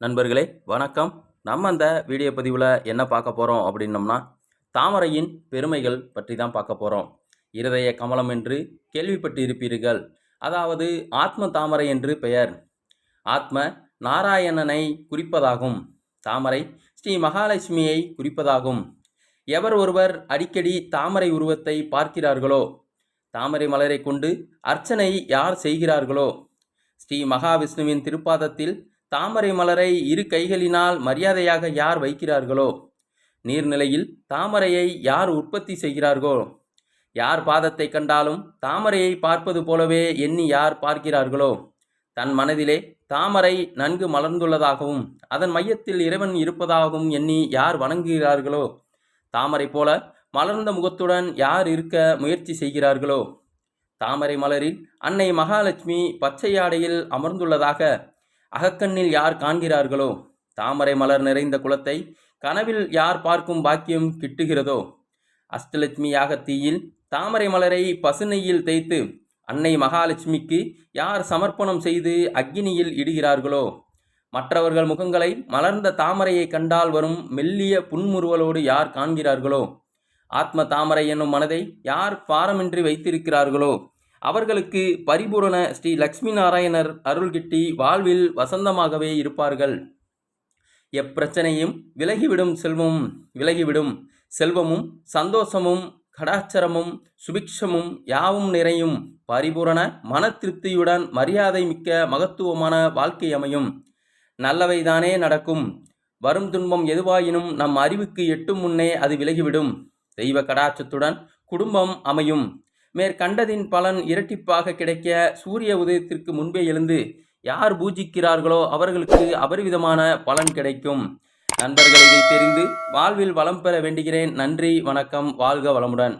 நண்பர்களே வணக்கம். நம்ம அந்த வீடியோ பதிவில் என்ன பார்க்க போகிறோம் அப்படின்னம்னா, தாமரையின் பெருமைகள் பற்றி தான் பார்க்க போகிறோம். இருதய கமலம் என்று கேள்விப்பட்டு இருப்பீர்கள். அதாவது ஆத்ம தாமரை என்று பெயர். ஆத்ம நாராயணனை குறிப்பதாகும். தாமரை ஸ்ரீ மகாலட்சுமியை குறிப்பதாகும். எவர் ஒருவர் அடிக்கடி தாமரை உருவத்தை பார்க்கிறார்களோ, தாமரை மலரை கொண்டு அர்ச்சனை யார் செய்கிறார்களோ, ஸ்ரீ மகாவிஷ்ணுவின் திருப்பாதத்தில் தாமரை மலரை இரு கைகளினால் மரியாதையாக யார் வைக்கிறார்களோ, நீர்நிலையில் தாமரையை யார் உற்பத்தி செய்கிறார்களோ, யார் பாதத்தை கண்டாலும் தாமரையை பார்ப்பது போலவே எண்ணி யார் பார்க்கிறார்களோ, தன் மனதிலே தாமரை நன்கு மலர்ந்துள்ளதாகவும் அதன் மையத்தில் இறைவன் இருப்பதாகவும் எண்ணி யார் வணங்குகிறார்களோ, தாமரை போல மலர்ந்த முகத்துடன் யார் இருக்க முயற்சி செய்கிறார்களோ, தாமரை மலரில் அன்னை மகாலட்சுமி பச்சை ஆடையில் அமர்ந்துள்ளதாக அகக்கண்ணில் யார் காண்கிறார்களோ, தாமரை மலர் நிறைந்த குலத்தை கனவில் யார் பார்க்கும் பாக்கியம் கிட்டுகிறதோ, அஷ்டலட்சுமி யாகத்தீயில் தாமரை மலரை பசுநெய்யில் தேய்த்து அன்னை மகாலட்சுமிக்கு யார் சமர்ப்பணம் செய்து அக்கினியில் இடுகிறார்களோ, மற்றவர்கள் முகங்களை மலர்ந்த தாமரையை கண்டால் வரும் மெல்லிய புன்முறுவலோடு யார் காண்கிறார்களோ, ஆத்ம தாமரை என்னும் மனதை யார் பாரமின்றி வைத்திருக்கிறார்களோ, அவர்களுக்கு பரிபூரண ஸ்ரீ லக்ஷ்மி நாராயணர் அருள் கிட்டி வாழ்வில் வசந்தமாகவே இருப்பார்கள். எப்பிரச்சனையும் விலகிவிடும் செல்வமும் சந்தோஷமும் கடாச்சரமும் சுபிக்ஷமும் யாவும் நிறையும் பரிபூரண மன திருப்தியுடன் மரியாதை மிக்க மகத்துவமான வாழ்க்கை அமையும். நல்லவைதானே நடக்கும். வரும் துன்பம் எதுவாயினும் நம் அறிவுக்கு எட்டும் முன்னே அது விலகிவிடும். தெய்வ கடாட்சத்துடன் குடும்பம் அமையும். மேற்கண்டதின் பலன் இரட்டிப்பாக கிடைக்க சூரிய உதயத்திற்கு முன்பே எழுந்து யார் பூஜிக்கிறார்களோ அவர்களுக்கு அபரிவிதமான பலன் கிடைக்கும். நண்பர்கள், இதை தெரிந்து வாழ்வில் வளம் பெற வேண்டுகிறேன். நன்றி, வணக்கம், வாழ்க வளமுடன்.